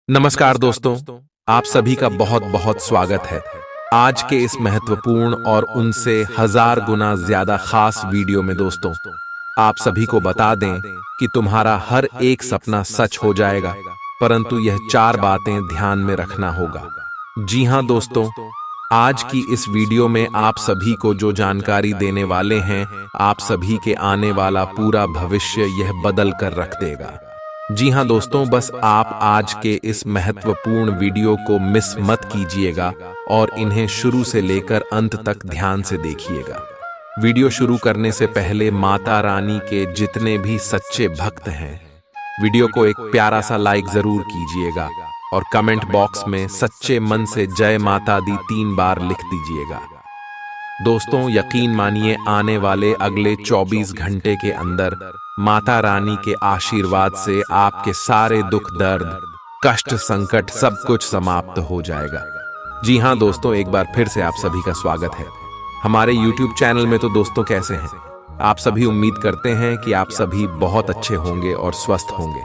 नमस्कार दोस्तों, आप सभी का बहुत बहुत स्वागत है। आज के इस महत्वपूर्ण और उनसे हजार गुना ज्यादा खास वीडियो में दोस्तों, आप सभी को बता दें कि तुम्हारा हर एक सपना सच हो जाएगा, परंतु यह 4 बातें ध्यान में रखना होगा। जी हां दोस्तों, आज की इस वीडियो में आप सभी को जो जानकारी देने वाले हैं, आप सभी के आने वाला पूरा भविष्य यह बदल कर रख देगा। जी हां दोस्तों, बस आप आज के इस महत्वपूर्ण वीडियो को मिस मत कीजिएगा और इन्हें शुरू से लेकर अंत तक ध्यान से देखिएगा। वीडियो शुरू करने से पहले माता रानी के जितने भी सच्चे भक्त हैं, वीडियो को एक प्यारा सा लाइक जरूर कीजिएगा और कमेंट बॉक्स में सच्चे मन से जय माता दी 3 बार लिख दीजिएगा। दोस्तों, यकीन मानिए, आने वाले अगले 24 घंटे के अंदर माता रानी के आशीर्वाद से आपके सारे दुख दर्द, कष्ट, संकट सब कुछ समाप्त हो जाएगा। जी हां दोस्तों, एक बार फिर से आप सभी का स्वागत है हमारे YouTube चैनल में। तो दोस्तों, कैसे हैं आप सभी? उम्मीद करते हैं कि आप सभी बहुत अच्छे होंगे और स्वस्थ होंगे।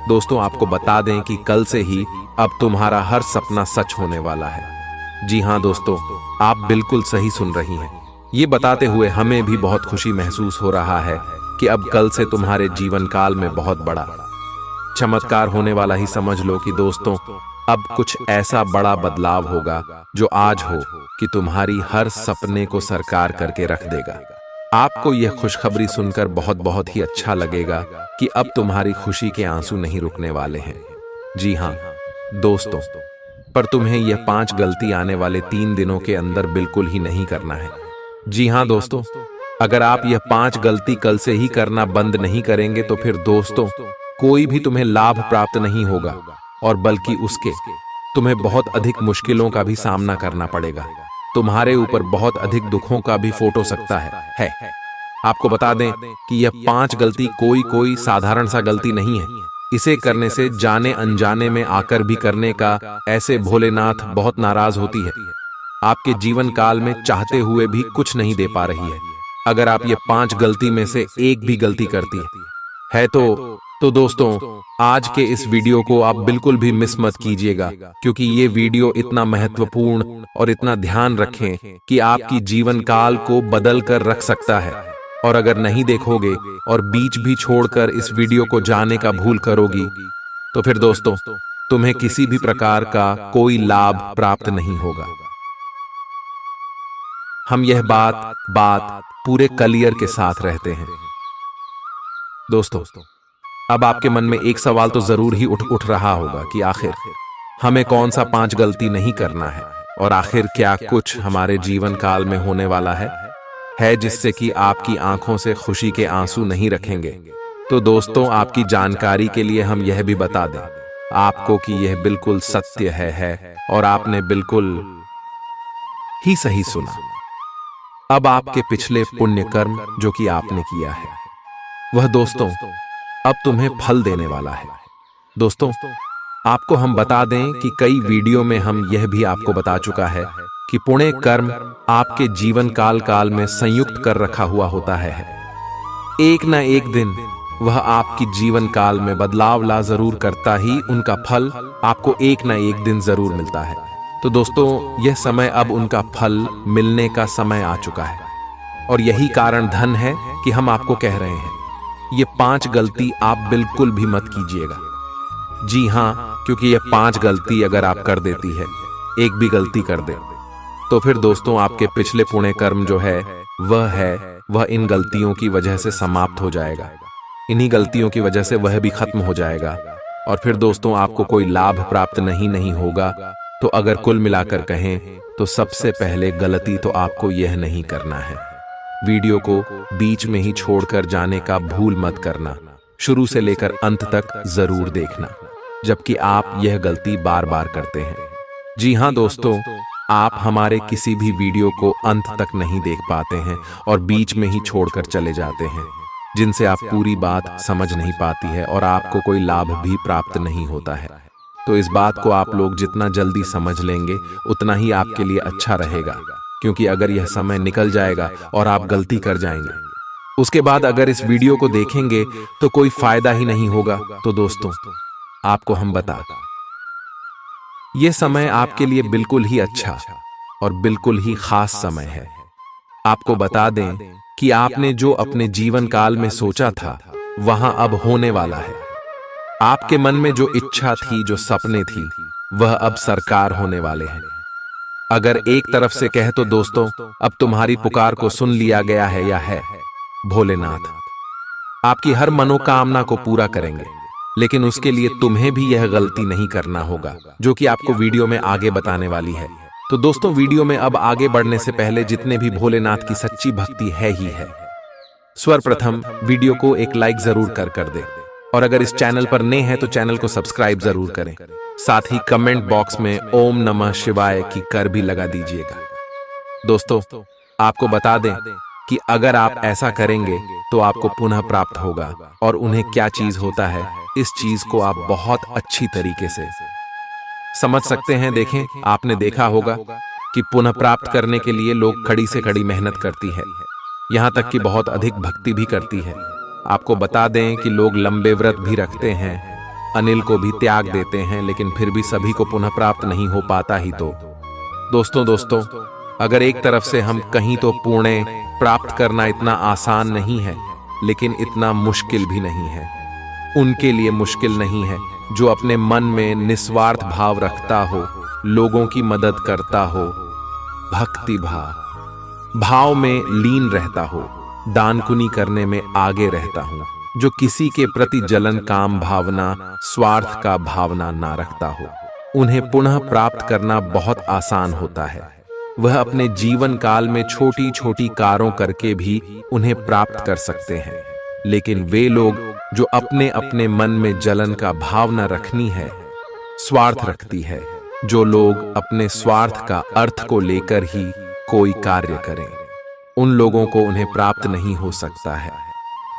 दोस्तों, आपको बता दें कि कल से ही अब तुम्हारा हर सपना सच होने वाला है। जी हां दोस्तों, आप बिल्कुल सही सुन रही हैं। ये बताते हुए हमें भी बहुत खुशी महसूस हो रहा है कि अब कल से तुम्हारे जीवन काल में बहुत बड़ा चमत्कार होने वाला ही समझ लो कि दोस्तों, अब कुछ ऐसा बड़ा बदलाव होगा जो आज हो कि तुम्हारी हर सपने को साकार करके रख देगा। आपको यह खुशखबरी सुनकर बहुत बहुत ही अच्छा लगेगा कि अब तुम्हारी खुशी के आंसू नहीं रुकने वाले हैं। जी हां दोस्तों, पर तुम्हें यह 5 गलती आने वाले 3 दिनों के अंदर बिल्कुल ही नहीं करना है। जी हां दोस्तों, अगर आप यह 5 गलती कल से ही करना बंद नहीं करेंगे तो फिर दोस्तों, कोई भी तुम्हें लाभ प्राप्त नहीं होगा और बल्कि उसके तुम्हें बहुत अधिक मुश्किलों का भी सामना करना पड़ेगा। तुम्हारे ऊपर बहुत अधिक दुखों का भी फोटो सकता है। आपको बता दें कि यह 5 गलती कोई साधारण सा गलती नहीं है। इसे करने से जाने अनजाने में आकर भी करने का ऐसे भोलेनाथ बहुत नाराज होती है। आपके जीवन काल में चाहते हुए भी कुछ नहीं दे पा रही है। अगर आप ये 5 गलती में से एक भी गलती करती है तो दोस्तों, आज के इस वीडियो को आप बिल्कुल भी मिस मत कीजिएगा, क्योंकि ये वीडियो इतना महत्वपूर्ण और इतना ध्यान रखें कि आपकी जीवन काल को बदल कर रख सकता है। और अगर नहीं देखोगे और बीच भी छोड़कर इस वीडियो को जाने का भूल करोगी तो फिर दोस्तों, तुम्हें किसी भी प्रकार का कोई लाभ प्राप्त नहीं होगा। हम यह बात पूरे क्लियर के साथ रहते हैं। दोस्तों, अब आपके मन में एक सवाल तो जरूर ही उठ रहा होगा कि आखिर हमें कौन सा 5 गलती नहीं करना है और आखिर क्या कुछ हमारे जीवन काल में होने वाला है जिससे कि आपकी आंखों से खुशी के आंसू नहीं रखेंगे। तो दोस्तों, आपकी जानकारी के लिए हम यह भी बता दें आपको कि यह बिल्कुल सत्य है और आपने बिल्कुल ही सही सुना। अब आपके पिछले पुण्य कर्म जो कि आपने किया है, वह दोस्तों अब तुम्हें फल देने वाला है। दोस्तों, आपको हम बता दें कि कई वीडियो में हम यह भी आपको बता चुका है कि पुण्य कर्म आपके जीवन काल में संयुक्त कर रखा हुआ होता है। एक न एक दिन वह आपकी जीवन काल में बदलाव ला जरूर करता ही उनका फल आपको एक न एक दिन जरूर मिलता है। तो दोस्तों, यह समय अब उनका फल मिलने का समय आ चुका है और यही कारण धन है कि हम आपको कह रहे हैं ये 5 गलती आप बिल्कुल भी मत कीजिएगा। जी हां, क्योंकि ये 5 गलती अगर आप कर देती है, एक भी गलती कर दे, तो फिर दोस्तों आपके पिछले पुण्य कर्म जो है वह इन गलतियों की वजह से समाप्त हो जाएगा। इन्हीं गलतियों की वजह से वह भी खत्म हो जाएगा और फिर दोस्तों आपको कोई लाभ प्राप्त नहीं होगा। तो अगर कुल मिलाकर कहें तो सबसे पहले गलती तो आपको यह नहीं करना है। वीडियो को बीच में ही छोड़कर जाने का भूल मत करना, शुरू से लेकर अंत तक जरूर देखना, जबकि आप यह गलती बार बार करते हैं। जी हां दोस्तों, आप हमारे किसी भी वीडियो को अंत तक नहीं देख पाते हैं और बीच में ही छोड़कर चले जाते हैं, जिनसे आप पूरी बात समझ नहीं पाती है और आपको कोई लाभ भी प्राप्त नहीं होता है। तो इस बात को आप लोग जितना जल्दी समझ लेंगे उतना ही आपके लिए अच्छा रहेगा, क्योंकि अगर यह समय निकल जाएगा और आप गलती कर जाएंगे, उसके बाद अगर इस वीडियो को देखेंगे तो कोई फायदा ही नहीं होगा। तो दोस्तों, आपको हम बता ये समय आपके लिए बिल्कुल ही अच्छा और बिल्कुल ही खास समय है। आपको बता दें कि आपने जो अपने जीवन काल में सोचा था वहां अब होने वाला है। आपके मन में जो इच्छा थी, जो सपने थी, वह अब साकार होने वाले हैं। अगर एक तरफ से कहे तो दोस्तों, अब तुम्हारी पुकार को सुन लिया गया है या है। भोलेनाथ आपकी हर मनोकामना को पूरा करेंगे, लेकिन उसके लिए तुम्हें भी यह गलती नहीं करना होगा जो कि आपको वीडियो में आगे बताने वाली है। तो दोस्तों, वीडियो में अब आगे बढ़ने से पहले जितने भी भोलेनाथ की सच्ची भक्ति है ही है, सर्वप्रथम वीडियो को एक लाइक जरूर कर दे, और अगर इस चैनल पर नए हैं तो चैनल को सब्सक्राइब जरूर करें। साथ ही कमेंट बॉक्स में ओम नमः शिवाय की कर भी लगा दीजिएगा। दोस्तों, आपको बता दें कि अगर आप ऐसा करेंगे तो आपको पुनः प्राप्त होगा, और उन्हें क्या चीज होता है इस चीज को आप बहुत अच्छी तरीके से समझ सकते हैं। देखें, आपने देखा होगा कि पुनः प्राप्त करने के लिए लोग कड़ी से कड़ी मेहनत करती है, यहां तक कि बहुत अधिक भक्ति भी करती है। आपको बता दें कि लोग लंबे व्रत भी रखते हैं, अनिल को भी त्याग देते हैं, लेकिन फिर भी सभी को पुनः प्राप्त नहीं हो पाता ही तो। दोस्तों, अगर एक तरफ से हम कहीं तो पुण्य प्राप्त करना इतना आसान नहीं है, लेकिन इतना मुश्किल भी नहीं है। उनके लिए मुश्किल नहीं है जो अपने मन में निस्वार्थ भाव रखता हो, लोगों की मदद करता हो, भक्ति भाव में लीन रहता हो, दान पुण्य करने में आगे रहता हूं, जो किसी के प्रति जलन, काम भावना, स्वार्थ का भावना ना रखता हो। उन्हें पुनः प्राप्त करना बहुत आसान होता है। वह अपने जीवन काल में छोटी छोटी कारों करके भी उन्हें प्राप्त कर सकते हैं, लेकिन वे लोग जो अपने अपने मन में जलन का भावना रखनी है, स्वार्थ रखती है, जो लोग अपने स्वार्थ का अर्थ को लेकर ही कोई कार्य करें, उन लोगों को उन्हें प्राप्त नहीं हो सकता है,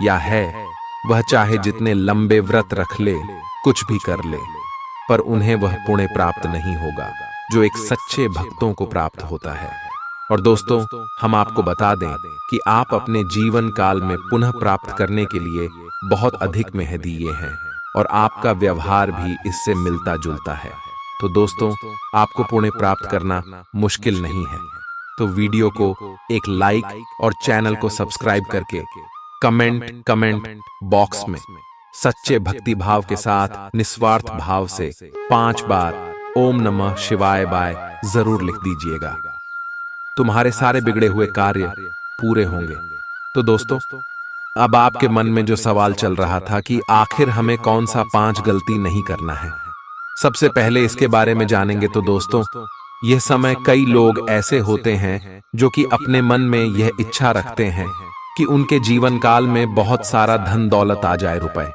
या है वह चाहे जितने लंबे व्रत रख ले, कुछ भी कर ले, पर उन्हें वह पुण्य प्राप्त नहीं होगा जो एक सच्चे भक्तों को प्राप्त होता है। और दोस्तों, हम आपको बता दें कि आप अपने जीवन काल में पुनः प्राप्त करने के लिए बहुत अधिक मेहनती हैं, और आपका व्यवहार भी इससे मिलता जुलता है। तो दोस्तों, आपको पुण्य प्राप्त करना मुश्किल नहीं है, तो वीडियो को एक लाइक और चैनल को सब्सक्राइब करके कमेंट बॉक्स में सच्चे भक्ति भाव के साथ निस्वार्थ भाव से 5 बार ओम नमः शिवाय बाय जरूर लिख दीजिएगा। तुम्हारे सारे बिगड़े हुए कार्य पूरे होंगे। तो दोस्तों, अब आपके मन में जो सवाल चल रहा था कि आखिर हमें कौन सा 5 गलती नहीं करना है, सबसे पहले इसके बारे में जानेंगे। तो दोस्तों, यह समय कई लोग ऐसे होते हैं जो कि अपने मन में यह इच्छा रखते हैं कि उनके जीवन काल में बहुत सारा धन दौलत आ जाए, रुपए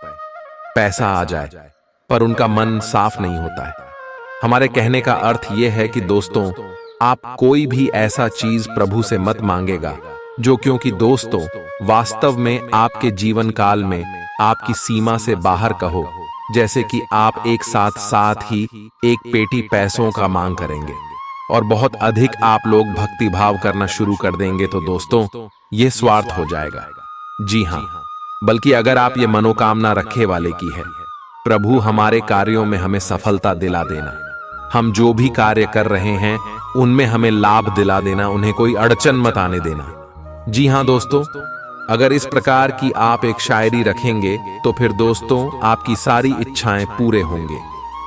पैसा आ जाए, पर उनका मन साफ नहीं होता है। हमारे कहने का अर्थ यह है कि दोस्तों, आप कोई भी ऐसा चीज प्रभु से मत मांगेगा जो, क्योंकि दोस्तों वास्तव में आपके जीवन काल में आपकी सीमा से बाहर का हो, जैसे कि आप एक साथ ही एक पेटी पैसों का मांग करेंगे और बहुत अधिक आप लोग भक्ति भाव करना शुरू कर देंगे। तो दोस्तों, ये स्वार्थ हो जाएगा। जी हाँ, बल्कि अगर आप ये मनोकामना रखे वाले की है, प्रभु हमारे कार्यों में हमें सफलता दिला देना, हम जो भी कार्य कर रहे हैं उनमें हमें लाभ दिला देना, उन्हें कोई अड़चन मत आने देना। जी हाँ दोस्तों, अगर इस प्रकार की आप एक शायरी रखेंगे तो फिर दोस्तों आपकी सारी इच्छाएं पूरे होंगे,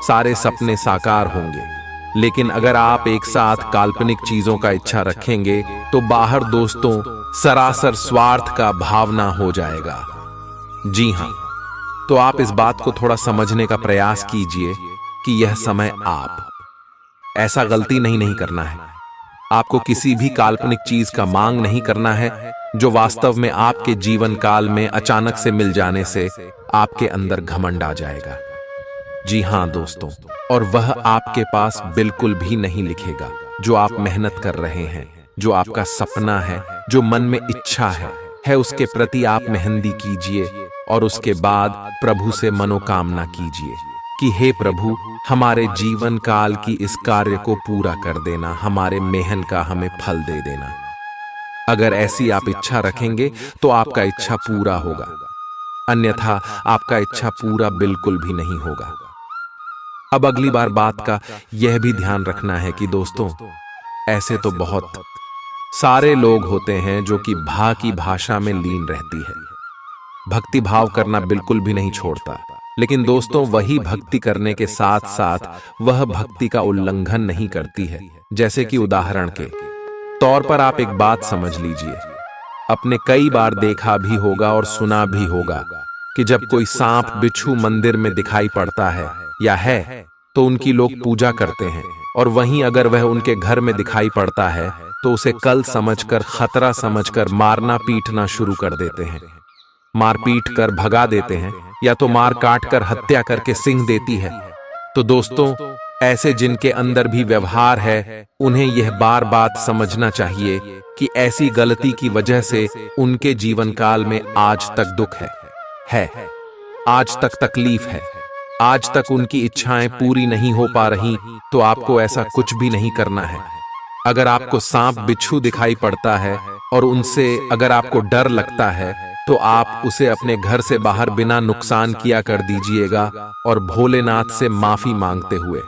सारे सपने साकार होंगे। लेकिन अगर आप एक साथ काल्पनिक चीजों का इच्छा रखेंगे तो बाहर दोस्तों सरासर स्वार्थ का भावना हो जाएगा। जी हाँ, तो आप इस बात को थोड़ा समझने का प्रयास कीजिए कि यह समय आप ऐसा गलती नहीं करना है। आपको किसी भी काल्पनिक चीज का मांग नहीं करना है जो वास्तव में आपके जीवन काल में अचानक से मिल जाने से आपके अंदर घमंड आ जाएगा। जी हाँ दोस्तों, और वह आपके पास बिल्कुल भी नहीं लिखेगा जो आप मेहनत कर रहे हैं, जो आपका सपना है, जो मन में इच्छा है उसके प्रति आप मेहंदी कीजिए और उसके बाद प्रभु से मनोकामना कीजिए कि हे प्रभु, हमारे जीवन काल की इस कार्य को पूरा कर देना, हमारे मेहनत का हमें फल दे देना। अगर ऐसी आप इच्छा रखेंगे तो आपका इच्छा पूरा होगा, अन्यथा आपका इच्छा पूरा बिल्कुल भी नहीं होगा। अब अगली बार बात का यह भी ध्यान रखना है कि दोस्तों, ऐसे तो बहुत सारे लोग होते हैं जो कि भा की भाषा में लीन रहती है, भक्ति भाव करना बिल्कुल भी नहीं छोड़ता, लेकिन दोस्तों वही भक्ति करने के साथ साथ वह भक्ति का उल्लंघन नहीं करती है। जैसे कि उदाहरण के तौर पर आप एक बात समझ लीजिए, आपने कई बार देखा भी होगा और सुना भी होगा कि जब कोई सांप बिच्छू मंदिर में दिखाई पड़ता है या है तो उनकी लोग पूजा करते हैं, और वहीं अगर वह उनके घर में दिखाई पड़ता है तो उसे कल समझकर, खतरा समझकर मारना पीटना शुरू कर देते हैं, मार पीट कर भगा देते हैं, या तो मार काट कर हत्या करके सिंह देती है। तो दोस्तों, ऐसे जिनके अंदर भी व्यवहार है, उन्हें यह बार बात समझना चाहिए कि ऐसी गलती की वजह से उनके जीवन काल में आज तक दुख है, आज तक तकलीफ है, आज तक उनकी इच्छाएं पूरी नहीं हो पा रही। तो आपको ऐसा कुछ भी नहीं करना है। अगर आपको सांप बिच्छू दिखाई पड़ता है और उनसे अगर आपको डर लगता है तो आप उसे अपने घर से बाहर बिना नुकसान किया कर दीजिएगा, और भोलेनाथ से माफी मांगते हुए।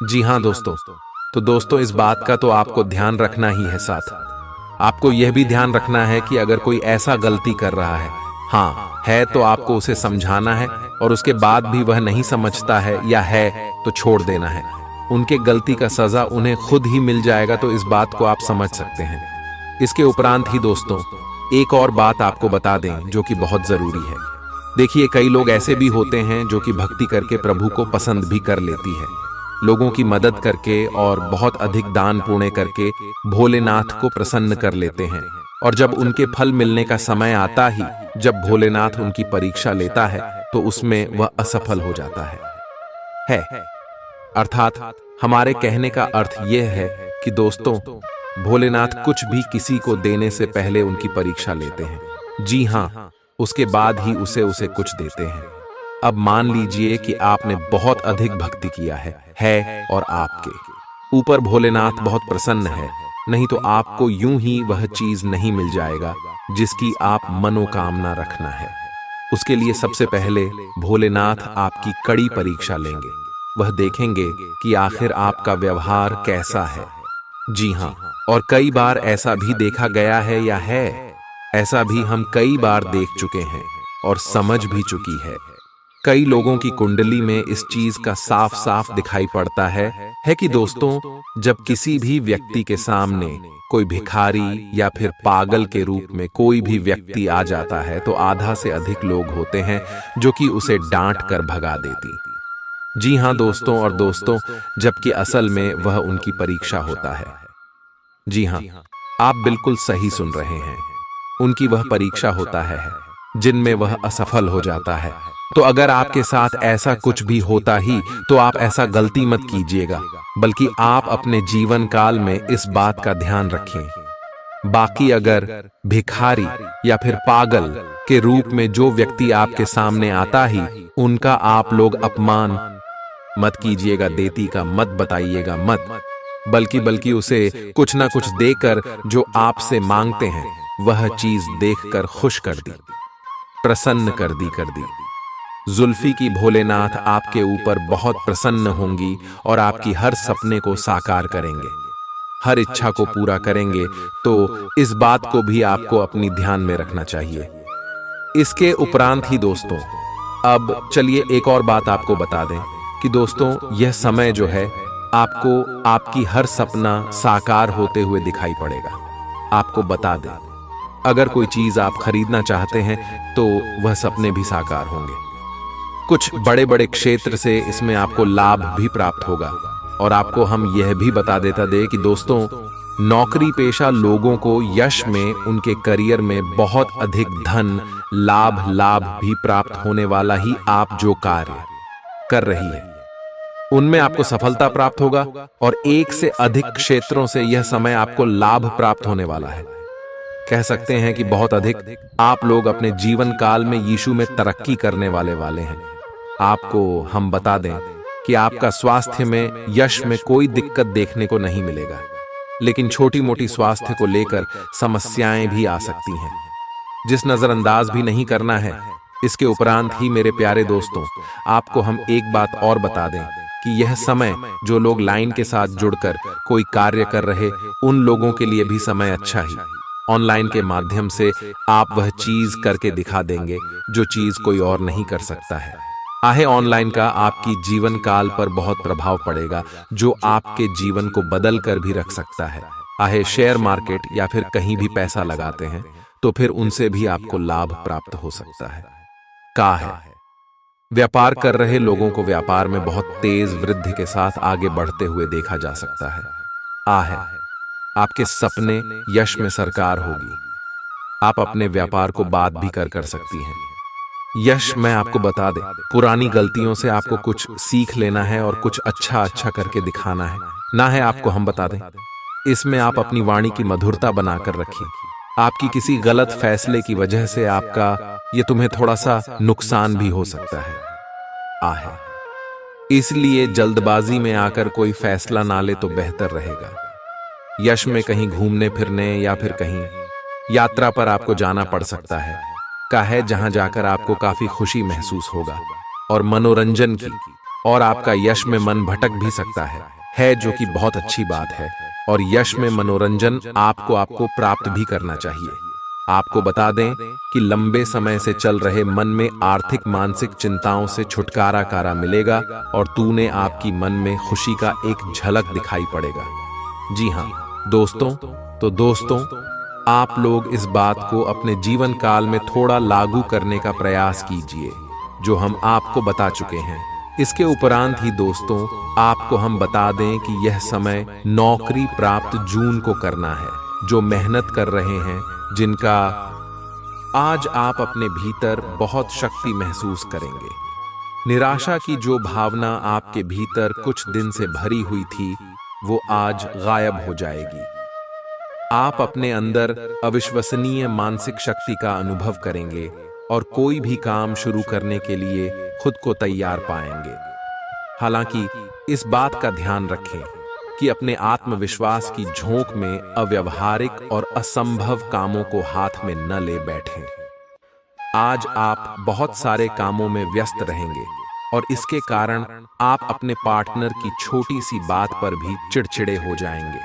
जी हां दोस्तों, तो दोस्तों इस बात का तो आपको ध्यान रखना ही है। साथ आपको यह भी ध्यान रखना है कि अगर कोई ऐसा गलती कर रहा है तो आपको उसे समझाना है, और उसके बाद भी वह नहीं समझता है या है तो छोड़ देना है। उनके गलती का सजा उन्हें खुद ही मिल जाएगा, तो इस बात को आप समझ सकते हैं। इसके उपरांत ही दोस्तों एक और बात आपको बता दें जो कि बहुत जरूरी है। देखिए, कई लोग ऐसे भी होते हैं जो कि भक्ति करके प्रभु को पसंद भी कर लेती है, लोगों की मदद करके और बहुत अधिक दान पुण्य करके भोलेनाथ को प्रसन्न कर लेते हैं, और जब उनके फल मिलने का समय आता ही, जब भोलेनाथ उनकी परीक्षा लेता है तो उसमें वह असफल हो जाता है। अर्थात हमारे कहने का अर्थ यह है कि दोस्तों, भोलेनाथ कुछ भी किसी को देने से पहले उनकी परीक्षा लेते हैं। जी हां, उसके बाद ही उसे कुछ देते हैं। अब मान लीजिए कि आपने बहुत अधिक भक्ति किया है और आपके ऊपर भोलेनाथ बहुत प्रसन्न है, नहीं तो आपको यूं ही वह चीज नहीं मिल जाएगा जिसकी आप मनोकामना रखना है। उसके लिए सबसे पहले भोलेनाथ आपकी कड़ी परीक्षा लेंगे। वह देखेंगे कि आखिर आपका व्यवहार कैसा है। जी हां, और कई बार ऐसा भी देखा गया है या है, ऐसा भी हम कई बार देख चुके हैं और समझ भी चुकी है। कई लोगों की कुंडली में इस चीज का साफ साफ दिखाई पड़ता है कि दोस्तों, जब किसी भी व्यक्ति के सामने कोई भिखारी या फिर पागल के रूप में कोई भी व्यक्ति आ जाता है तो आधा से अधिक लोग होते हैं जो कि उसे डांट कर भगा देती। जी हां दोस्तों, और दोस्तों, जबकि असल में वह उनकी परीक्षा होता है। जी हां, आप बिल्कुल सही सुन रहे हैं, उनकी वह परीक्षा होता है जिनमें वह असफल हो जाता है। तो अगर आपके साथ ऐसा कुछ भी होता ही तो आप ऐसा गलती मत कीजिएगा, बल्कि आप अपने जीवन काल में इस बात का ध्यान रखें। बाकी अगर भिखारी या फिर पागल के रूप में जो व्यक्ति आपके सामने आता ही, उनका आप लोग अपमान मत कीजिएगा, देती का मत बताइएगा, मत, बल्कि उसे कुछ ना कुछ देकर जो आपसे मांगते हैं वह चीज देखकर खुश कर दी, प्रसन्न कर दी। जुल्फी की भोलेनाथ आपके ऊपर बहुत प्रसन्न होंगी और आपकी हर सपने को साकार करेंगे, हर इच्छा को पूरा करेंगे। तो इस बात को भी आपको अपनी ध्यान में रखना चाहिए। इसके उपरांत ही दोस्तों, अब चलिए एक और बात आपको बता दें कि दोस्तों, यह समय जो है आपको आपकी हर सपना साकार होते हुए दिखाई पड़ेगा। आपको बता दें, अगर कोई चीज आप खरीदना चाहते हैं तो वह सपने भी साकार होंगे। कुछ बड़े बड़े क्षेत्र से इसमें आपको लाभ भी प्राप्त होगा। और आपको हम यह भी बता देता दे कि दोस्तों, नौकरी पेशा लोगों को यश में, उनके करियर में बहुत अधिक धन लाभ भी प्राप्त होने वाला ही आप जो कार्य कर रही है उनमें आपको सफलता प्राप्त होगा, और एक से अधिक क्षेत्रों से यह समय आपको लाभ प्राप्त होने वाला है। कह सकते हैं कि बहुत अधिक आप लोग अपने जीवन काल में यीशु में तरक्की करने वाले हैं। आपको हम बता दें कि आपका स्वास्थ्य में, यश में कोई दिक्कत देखने को नहीं मिलेगा, लेकिन छोटी मोटी स्वास्थ्य को लेकर समस्याएं भी आ सकती हैं, जिस नजरअंदाज भी नहीं करना है। इसके उपरांत ही मेरे प्यारे दोस्तों, आपको हम एक बात और बता दें कि यह समय जो लोग लाइन के साथ जुड़कर कोई कार्य कर रहे उन लोगों के लिए भी समय अच्छा ही। ऑनलाइन के माध्यम से आप वह चीज करके दिखा देंगे जो चीज कोई और नहीं कर सकता है। आहे ऑनलाइन का आपकी जीवन काल पर बहुत प्रभाव पड़ेगा जो आपके जीवन को बदल कर भी रख सकता है। आहे शेयर मार्केट या फिर कहीं भी पैसा लगाते हैं तो फिर उनसे भी आपको लाभ प्राप्त हो सकता है। का है व्यापार कर रहे लोगों को व्यापार में बहुत तेज वृद्धि के साथ आगे बढ़ते हुए देखा जा सकता है। आ है आपके सपने यश में सरकार होगी। आप अपने व्यापार को बात भी कर सकती हैं। यश मैं आपको बता दें, पुरानी गलतियों से आपको कुछ सीख लेना है और कुछ अच्छा अच्छा करके दिखाना है, ना है आपको हम बता दें। इसमें आप अपनी वाणी की मधुरता बनाकर रखिए। आपकी किसी गलत फैसले की वजह से आपका ये तुम्हें थोड़ा सा नुकसान भी हो सकता है। आहे इसलिए जल्दबाजी में आकर कोई फैसला ना ले तो बेहतर रहेगा। यश में कहीं घूमने फिरने या फिर कहीं यात्रा पर आपको जाना पड़ सकता है का है, जहां जाकर आपको काफी खुशी महसूस होगा और मनोरंजन की, और आपका यश में मन भटक भी सकता है जो कि बहुत अच्छी बात है। और यश में मनोरंजन आपको प्राप्त भी करना चाहिए। आपको बता दें कि लंबे समय से चल रहे मन में आर्थिक मानसिक चिंताओं से छुटकारा मिलेगा और तूने आपकी मन में खुशी का एक झलक दिखाई पड़ेगा। जी हाँ दोस्तों, तो दोस्तों आप लोग इस बात को अपने जीवन काल में थोड़ा लागू करने का प्रयास कीजिए जो हम आपको बता चुके हैं। इसके उपरांत ही दोस्तों आपको हम बता दें कि यह समय नौकरी प्राप्त जून को करना है। जो मेहनत कर रहे हैं, जिनका आज आप अपने भीतर बहुत शक्ति महसूस करेंगे। निराशा की जो भावना आपके भीतर कुछ दिन से भरी हुई थी वो आज गायब हो जाएगी। आप अपने अंदर अविश्वसनीय मानसिक शक्ति का अनुभव करेंगे और कोई भी काम शुरू करने के लिए खुद को तैयार पाएंगे। हालांकि इस बात का ध्यान रखें कि अपने आत्मविश्वास की झोंक में अव्यावहारिक और असंभव कामों को हाथ में न ले बैठें। आज आप बहुत सारे कामों में व्यस्त रहेंगे और इसके कारण आप अपने पार्टनर की छोटी सी बात पर भी चिड़चिड़े हो जाएंगे।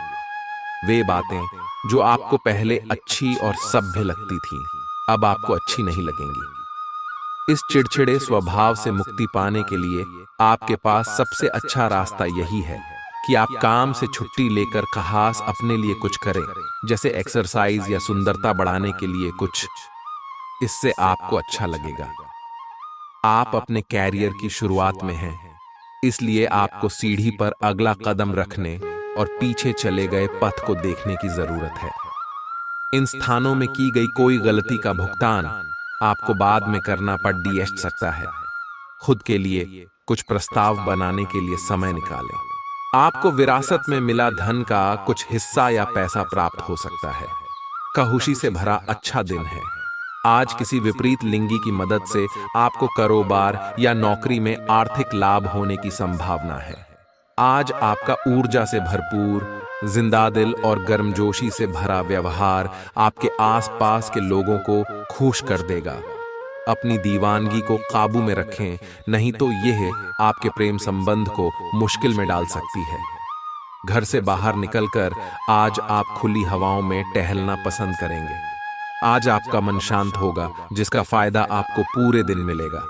वे बातें जो आपको पहले अच्छी और सभ्य लगती थीं, अब आपको अच्छी नहीं लगेंगी। इस चिड़चिड़े स्वभाव से मुक्ति पाने के लिए आपके पास सबसे अच्छा रास्ता यही है कि आप काम से छुट्टी लेकर खास अपने लिए कुछ करें, जैसे एक्सरसाइज या सुंदरता बढ़ाने के लिए कुछ। इससे आपको अच्छा लगेगा। आप अपने कैरियर की शुरुआत में हैं, इसलिए आपको सीढ़ी पर अगला कदम रखने और पीछे चले गए पथ को देखने की जरूरत है। इन स्थानों में की गई कोई गलती का भुगतान आपको बाद में करना पड़ सकता है। खुद के लिए कुछ प्रस्ताव बनाने के लिए समय निकालें। आपको विरासत में मिला धन का कुछ हिस्सा या पैसा प्राप्त हो सकता है। खुशी से भरा अच्छा दिन है। आज किसी विपरीत लिंगी की मदद से आपको कारोबार या नौकरी में आर्थिक लाभ होने की संभावना है। आज आपका ऊर्जा से भरपूर, जिंदा दिल और गर्मजोशी से भरा व्यवहार आपके आसपास के लोगों को खुश कर देगा। अपनी दीवानगी को काबू में रखें, नहीं तो यह आपके प्रेम संबंध को मुश्किल में डाल सकती है। घर से बाहर निकलकर आज आप खुली हवाओं में टहलना पसंद करेंगे। आज आपका मन शांत होगा, जिसका फायदा आपको पूरे दिन मिलेगा।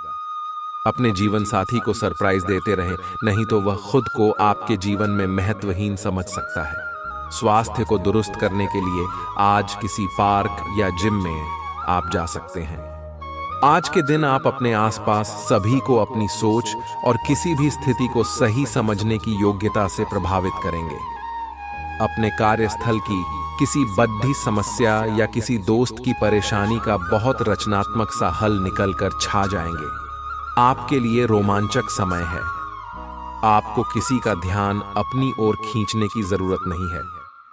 अपने जीवन साथी को सरप्राइज देते रहें, नहीं तो वह खुद को आपके जीवन में महत्वहीन समझ सकता है। स्वास्थ्य को दुरुस्त करने के लिए आज किसी पार्क या जिम में आप जा सकते हैं। आज के दिन आप अपने आसपास सभी को अपनी सोच और किसी भी स्थिति को सही समझने की योग्यता से प्रभावित करेंगे। अपने कार्यस्थल की किसी बद्धी समस्या या किसी दोस्त की परेशानी का बहुत रचनात्मक सा हल निकलकर छा जाएंगे। आपके लिए रोमांचक समय है। आपको किसी का ध्यान अपनी ओर खींचने की जरूरत नहीं है,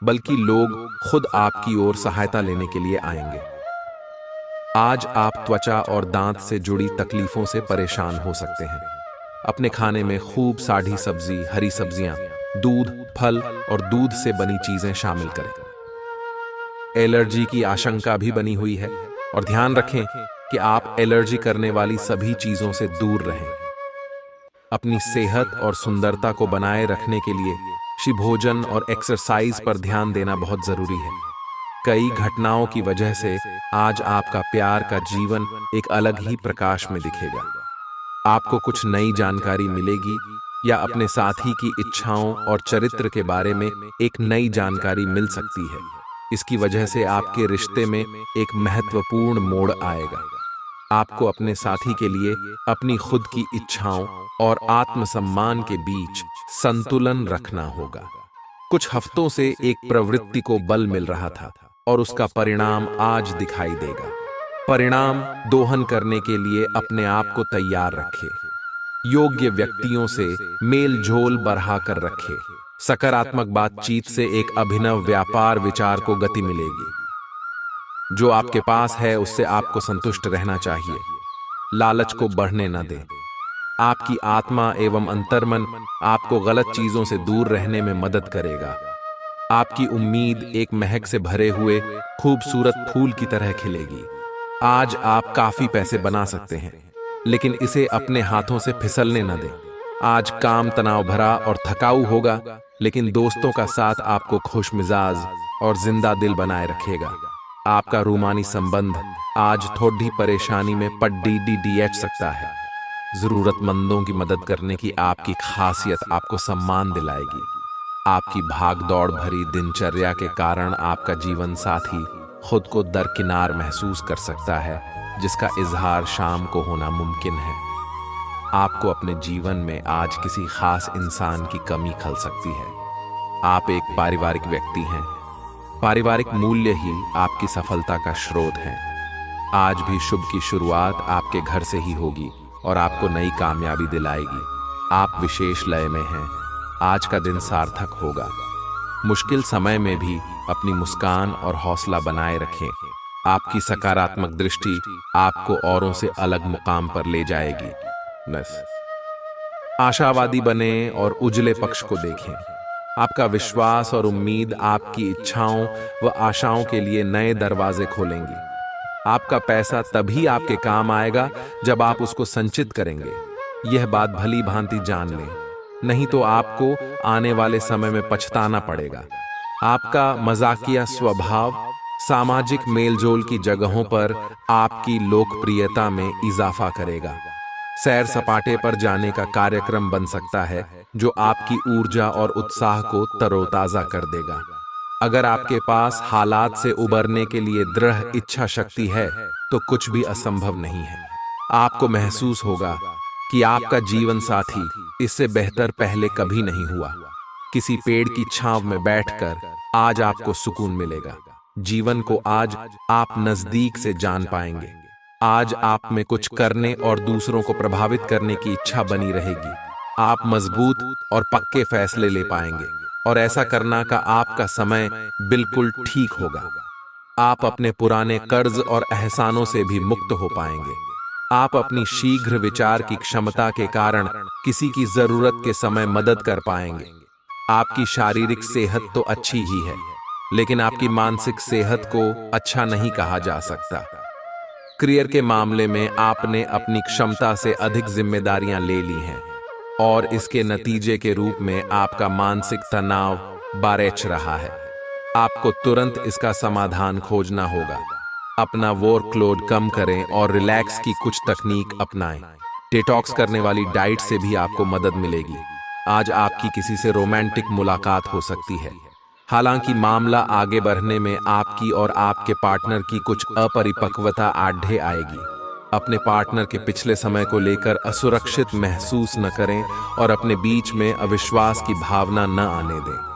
बल्कि लोग खुद आपकी ओर सहायता लेने के लिए आएंगे। आज आप त्वचा और दांत से जुड़ी तकलीफों से परेशान हो सकते हैं। अपने खाने में खूब साढ़ी सब्जी, हरी सब्जियां, दूध, फल और दूध से बनी चीजें शामिल करें। एलर्जी की आशंका भी बनी हुई है और ध्यान रखें कि आप एलर्जी करने वाली सभी चीजों से दूर रहें। अपनी सेहत और सुंदरता को बनाए रखने के लिए भोजन और एक्सरसाइज पर ध्यान देना बहुत जरूरी है। कई घटनाओं की वजह से आज आपका प्यार का जीवन एक अलग ही प्रकाश में दिखेगा। आपको कुछ नई जानकारी मिलेगी या अपने साथी की इच्छाओं और चरित्र के बारे में एक नई जानकारी मिल सकती है। इसकी वजह से आपके रिश्ते में एक महत्वपूर्ण मोड़ आएगा। आपको अपने साथी के लिए अपनी खुद की इच्छाओं और आत्मसम्मान के बीच संतुलन रखना होगा। कुछ हफ्तों से एक प्रवृत्ति को बल मिल रहा था और उसका परिणाम आज दिखाई देगा। परिणाम दोहन करने के लिए अपने आप को तैयार रखें। योग्य व्यक्तियों से मेल जोल बढ़ाकर रखें। सकारात्मक बातचीत से एक अभिनव व्यापार विचार को गति मिलेगी। जो आपके पास है उससे आपको संतुष्ट रहना चाहिए। लालच को बढ़ने न दें। आपकी आत्मा एवं अंतर्मन आपको गलत चीजों से दूर रहने में मदद करेगा। आपकी उम्मीद एक महक से भरे हुए खूबसूरत फूल की तरह खिलेगी। आज आप काफी पैसे बना सकते हैं, लेकिन इसे अपने हाथों से फिसलने न दें। आज काम तनाव भरा और थकाऊ होगा, लेकिन दोस्तों का साथ आपको खुशमिजाज और जिंदा दिल बनाए रखेगा। आपका रूमानी संबंध आज थोड़ी परेशानी में पड़ सकता है। जरूरतमंदों की मदद करने की आपकी खासियत आपको सम्मान दिलाएगी। आपकी भागदौड़ भरी दिनचर्या के कारण आपका जीवन साथी खुद को दरकिनार महसूस कर सकता है, जिसका इजहार शाम को होना मुमकिन है। आपको अपने जीवन में आज किसी खास इंसान की कमी खल सकती है। आप एक पारिवारिक व्यक्ति हैं। पारिवारिक मूल्य ही आपकी सफलता का स्रोत है। आज भी शुभ की शुरुआत आपके घर से ही होगी और आपको नई कामयाबी दिलाएगी। आप विशेष लय में हैं। आज का दिन सार्थक होगा। मुश्किल समय में भी अपनी मुस्कान और हौसला बनाए रखें। आपकी सकारात्मक दृष्टि आपको औरों से अलग मुकाम पर ले जाएगी। आशावादी बने और उजले पक्ष को देखें। आपका विश्वास और उम्मीद आपकी इच्छाओं व आशाओं के लिए नए दरवाजे खोलेंगी। आपका पैसा तभी आपके काम आएगा जब आप उसको संचित करेंगे। यह बात भली भांति जान लें, नहीं तो आपको आने वाले समय में पछताना पड़ेगा। आपका मजाकिया स्वभाव सामाजिक मेलजोल की जगहों पर आपकी लोकप्रियता में इजाफा करेगा। सैर सपाटे पर जाने का कार्यक्रम बन सकता है, जो आपकी ऊर्जा और उत्साह को तरोताजा कर देगा। अगर आपके पास हालात से उबरने के लिए दृढ़ इच्छा शक्ति है, तो कुछ भी असंभव नहीं है। आपको महसूस होगा कि आपका जीवन साथी इससे बेहतर पहले कभी नहीं हुआ। किसी पेड़ की छांव में बैठकर आज आपको सुकून मिलेगा। जीवन को आज आप नजदीक से जान पाएंगे। आज आप में कुछ करने और दूसरों को प्रभावित करने की इच्छा बनी रहेगी। आप मजबूत और पक्के फैसले ले पाएंगे और ऐसा करना का आपका समय बिल्कुल ठीक होगा। आप अपने पुराने कर्ज और एहसानों से भी मुक्त हो पाएंगे। आप अपनी शीघ्र विचार की क्षमता के कारण किसी की जरूरत के समय मदद कर पाएंगे। आपकी शारीरिक सेहत तो अच्छी ही है, लेकिन आपकी मानसिक सेहत को अच्छा नहीं कहा जा सकता। करियर के मामले में आपने अपनी क्षमता से अधिक जिम्मेदारियां ले ली हैं और इसके नतीजे के रूप में आपका मानसिक तनाव बढ़ रहा है। आपको तुरंत इसका समाधान खोजना होगा। अपना वर्कलोड कम करें और रिलैक्स की कुछ तकनीक अपनाएं। डिटॉक्स करने वाली डाइट से भी आपको मदद मिलेगी। आज आपकी किसी से रोमांटिक मुलाकात हो सकती है। हालांकि मामला आगे बढ़ने में आपकी और आपके पार्टनर की कुछ अपरिपक्वता आढ़े आएगी। अपने पार्टनर के पिछले समय को लेकर असुरक्षित महसूस न करें और अपने बीच में अविश्वास की भावना न आने दें।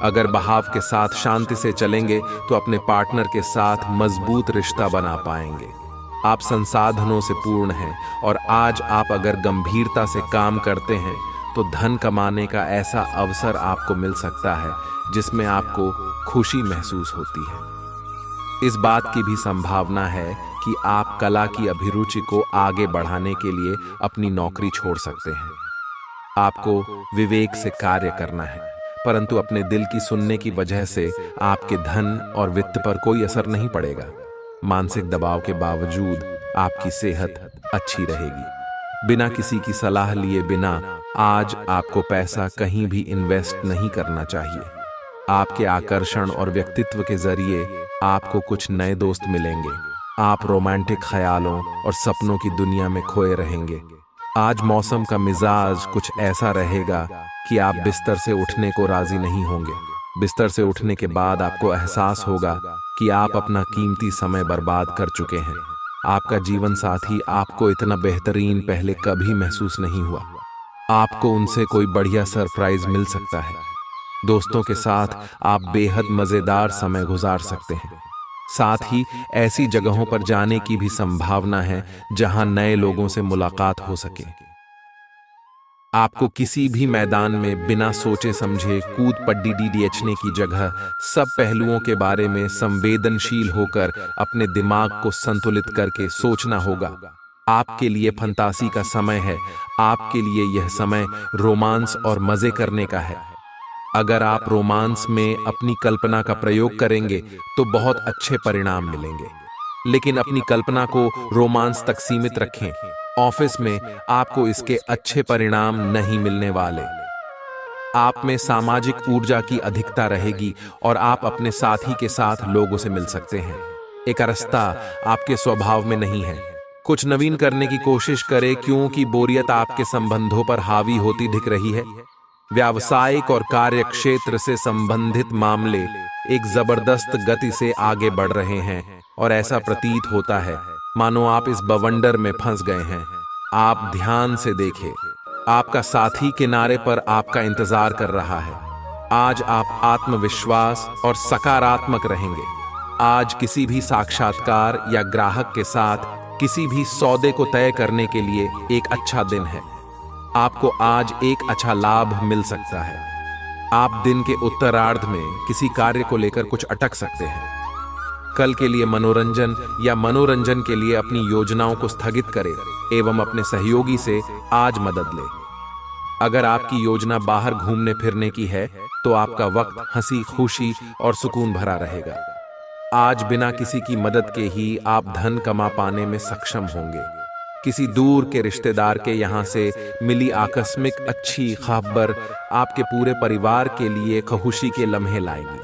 अगर बहाव के साथ शांति से चलेंगे तो अपने पार्टनर के साथ मजबूत रिश्ता बना पाएंगे। आप संसाधनों से पूर्ण हैं और आज आप अगर गंभीरता से काम करते हैं तो धन कमाने का ऐसा अवसर आपको मिल सकता है जिसमें आपको खुशी महसूस होती है। इस बात की भी संभावना है कि आप कला की अभिरुचि को आगे बढ़ाने के लिए अपनी नौकरी छोड़ सकते हैं। आपको विवेक से कार्य करना है, परंतु अपने दिल की सुनने की वजह से आपके धन और वित्त पर कोई असर नहीं पड़ेगा। मानसिक दबाव के बावजूद आपकी सेहत अच्छी रहेगी। बिना किसी की सलाह लिए बिना आज आपको पैसा कहीं भी इन्वेस्ट नहीं करना चाहिए। आपके आकर्षण और व्यक्तित्व के जरिए आपको कुछ नए दोस्त मिलेंगे। आप रोमांटिक ख्यालों और सपनों की दुनिया में खोए रहेंगे। आज मौसम का मिजाज कुछ ऐसा रहेगा कि आप बिस्तर से उठने को राजी नहीं होंगे। बिस्तर से उठने के बाद आपको एहसास होगा कि आप अपना कीमती समय बर्बाद कर चुके हैं। आपका जीवन साथी आपको इतना बेहतरीन पहले कभी महसूस नहीं हुआ। आपको उनसे कोई बढ़िया सरप्राइज मिल सकता है। दोस्तों के साथ आप बेहद मजेदार समय गुजार सकते हैं। साथ ही ऐसी जगहों पर जाने की भी संभावना है जहां नए लोगों से मुलाकात हो सके। आपको किसी भी मैदान में बिना सोचे समझे कूद पड्डी डीडीएचने की जगह सब पहलुओं के बारे में संवेदनशील होकर अपने दिमाग को संतुलित करके सोचना होगा। आपके लिए फंतासी का समय है। आपके लिए यह समय रोमांस और मजे करने का है। अगर आप रोमांस में अपनी कल्पना का प्रयोग करेंगे तो बहुत अच्छे परिणाम मिलेंगे, लेकिन अपनी कल्पना को रोमांस तक सीमित रखें। ऑफिस में आपको इसके अच्छे परिणाम नहीं मिलने वाले। आप में सामाजिक ऊर्जा की अधिकता रहेगी और आप अपने साथी के साथ लोगों से मिल सकते हैं। एक रास्ता आपके स्वभाव में नहीं है। कुछ नवीन करने की कोशिश करें, क्योंकि बोरियत आपके संबंधों पर हावी होती दिख रही है। व्यावसायिक और कार्य क्षेत्र से संबंधित मामले एक जबरदस्त गति से आगे बढ़ रहे हैं और ऐसा प्रतीत होता है मानो आप इस बवंडर में फंस गए हैं। आप ध्यान से देखें, आपका साथी किनारे पर आपका इंतजार कर रहा है। आज आप आत्मविश्वास और सकारात्मक रहेंगे। आज किसी भी साक्षात्कार या ग्राहक के साथ किसी भी सौदे को तय करने के लिए एक अच्छा दिन है। आपको आज एक अच्छा लाभ मिल सकता है। आप दिन के उत्तरार्ध में किसी कार्य को लेकर कुछ अटक सकते हैं। कल के लिए मनोरंजन या मनोरंजन के लिए अपनी योजनाओं को स्थगित करें एवं अपने सहयोगी से आज मदद लें। अगर आपकी योजना बाहर घूमने फिरने की है तो आपका वक्त हंसी खुशी और सुकून भरा रहेगा। आज बिना किसी की मदद के ही आप धन कमा पाने में सक्षम होंगे। किसी दूर के रिश्तेदार के यहाँ से मिली आकस्मिक अच्छी खबर आपके पूरे परिवार के लिए खुशी के लम्हे लाएगी।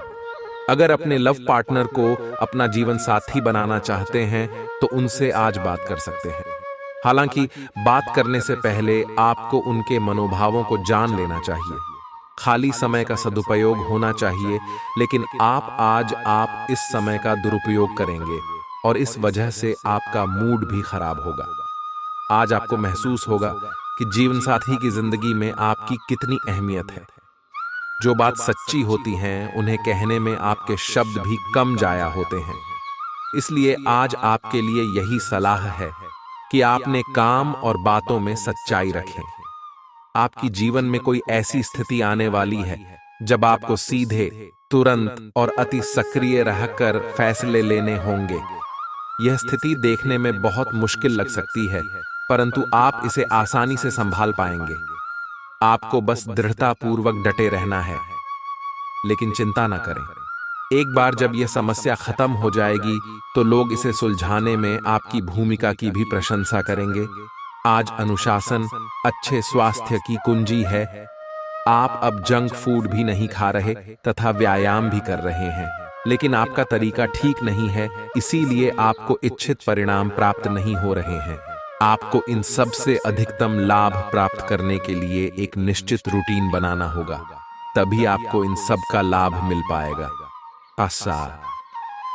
अगर अपने लव पार्टनर को अपना जीवन साथी बनाना चाहते हैं तो उनसे आज बात कर सकते हैं। हालांकि बात करने से पहले आपको उनके मनोभावों को जान लेना चाहिए। खाली समय का सदुपयोग होना चाहिए, लेकिन आप इस समय का दुरुपयोग करेंगे और इस वजह से आपका मूड भी खराब होगा। आज आपको महसूस होगा कि जीवन साथी की जिंदगी में आपकी कितनी अहमियत है। जो बात सच्ची होती हैं उन्हें कहने में आपके शब्द भी कम जाया होते हैं। इसलिए आज आपके लिए यही सलाह है कि आपने काम और बातों में सच्चाई रखें। आपकी जीवन में कोई ऐसी स्थिति आने वाली है जब आपको सीधे, तुरंत और अति सक्रिय रहकर फैसले लेने होंगे। यह स्थिति देखने में बहुत मुश्किल लग सकती है, परंतु आप इसे आसानी से संभाल पाएंगे। आपको बस दृढ़तापूर्वक डटे रहना है, लेकिन चिंता न करें। एक बार जब यह समस्या खत्म हो जाएगी तो लोग इसे सुलझाने में आपकी भूमिका की भी प्रशंसा करेंगे। आज अनुशासन अच्छे स्वास्थ्य की कुंजी है। आप अब जंक फूड भी नहीं खा रहे तथा व्यायाम भी कर रहे हैं, लेकिन आपका तरीका ठीक नहीं है, इसीलिए आपको इच्छित परिणाम प्राप्त नहीं हो रहे हैं। आपको इन सब से अधिकतम लाभ प्राप्त करने के लिए एक निश्चित रूटीन बनाना होगा, तभी आपको इन सब का लाभ मिल पाएगा।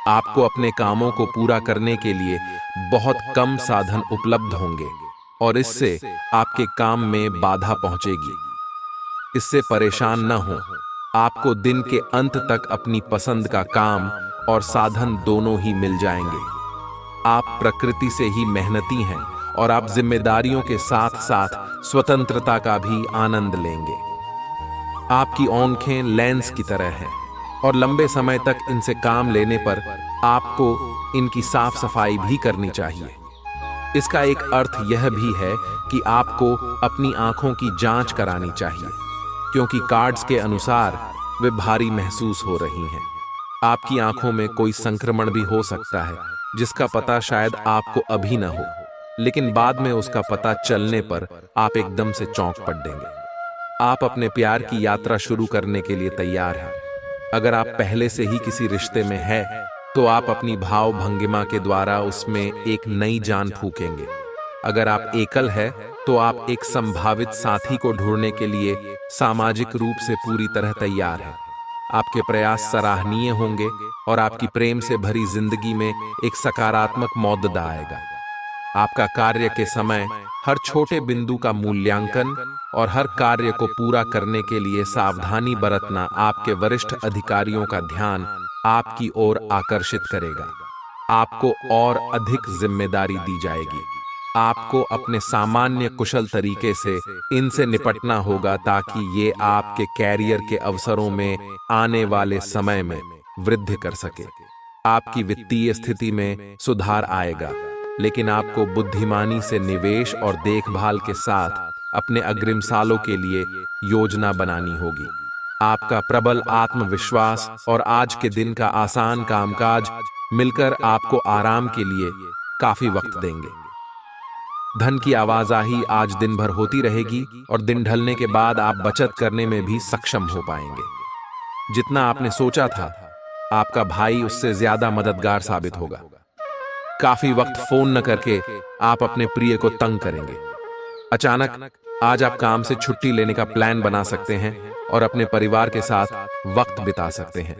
आपको अपने कामों को पूरा करने के लिए बहुत कम साधन उपलब्ध होंगे और इससे आपके काम में बाधा पहुंचेगी। इससे परेशान न हो। आपको दिन के अंत तक अपनी पसंद का काम और साधन दोनों ही मिल जाएंगे। आप प्रकृति से ही मेहनती हैं और आप जिम्मेदारियों के साथ साथ स्वतंत्रता का भी आनंद लेंगे। आपकी आंखें लेंस की तरह हैं और लंबे समय तक इनसे काम लेने पर आपको इनकी साफ सफाई भी करनी चाहिए। इसका एक अर्थ यह भी है कि आपको अपनी आंखों की जांच करानी चाहिए, क्योंकि कार्ड्स के अनुसार वे भारी महसूस हो रही हैं। आपकी आंखों में कोई संक्रमण भी हो सकता है जिसका पता शायद आपको अभी न हो, लेकिन बाद में उसका पता चलने पर आप एकदम से चौंक पड़ेंगे। आप अपने प्यार की यात्रा शुरू करने के लिए तैयार हैं। अगर आप पहले से ही किसी रिश्ते में हैं, तो आप अपनी भाव भंगिमा के द्वारा उसमें एक नई जान फूकेंगे। अगर आप एकल है, तो आप एक संभावित साथी को ढूंढने के लिए सामाजिक रूप से पूरी तरह तैयार हैं। आपके प्रयास सराहनीय होंगे और आपकी प्रेम से भरी जिंदगी में एक सकारात्मक मौजूदा आएगा। आपका कार्य के समय हर छोटे बिंदु का मूल्यांकन और हर कार्य को पूरा करने के लिए सावधानी बरतना आपके वरिष्ठ अधिकारियों का ध्यान आपकी ओर आकर्षित करेगा। आपको और अधिक जिम्मेदारी दी जाएगी। आपको अपने सामान्य कुशल तरीके से इनसे निपटना होगा ताकि ये आपके कैरियर के अवसरों में आने वाले समय में वृद्धि कर सके। आपकी वित्तीय स्थिति में सुधार आएगा, लेकिन आपको बुद्धिमानी से निवेश और देखभाल के साथ अपने अग्रिम सालों के लिए योजना बनानी होगी। आपका प्रबल आत्मविश्वास और आज के दिन का आसान कामकाज मिलकर आपको आराम के लिए काफी वक्त देंगे। धन की आवाजाही आज दिन भर होती रहेगी और दिन ढलने के बाद आप बचत करने में भी सक्षम हो पाएंगे। जितना आपने सोचा था, आपका भाई उससे ज्यादा मददगार साबित होगा। काफी वक्त फोन न करके आप अपने प्रिय को तंग करेंगे। अचानक आज आप काम से छुट्टी लेने का प्लान बना सकते हैं और अपने परिवार के साथ वक्त बिता सकते हैं।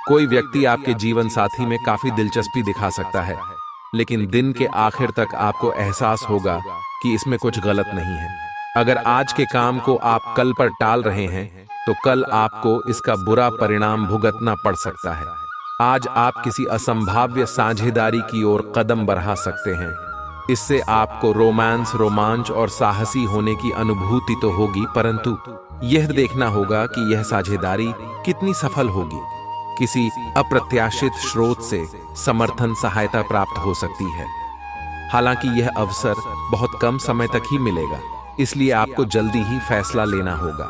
कोई व्यक्ति आपके जीवन साथी में काफी दिलचस्पी दिखा सकता है, लेकिन दिन के आखिर तक आपको एहसास होगा कि इसमें कुछ गलत नहीं है। अगर आज के काम को आप कल पर टाल रहे हैं, तो कल आपको इसका बुरा परिणाम भुगतना पड़ सकता है। आज आप किसी असंभाव्य साझेदारी की ओर कदम बढ़ा सकते हैं। इससे आपको रोमांस, रोमांच और साहसी होने की अनुभूति तो होगी, परंतु यह देखना होगा कि यह साझेदारी कितनी सफल होगी। किसी अप्रत्याशित स्रोत से समर्थन सहायता प्राप्त हो सकती है। हालांकि यह अवसर बहुत कम समय तक ही मिलेगा, इसलिए आपको जल्दी ही फैसला लेना होगा।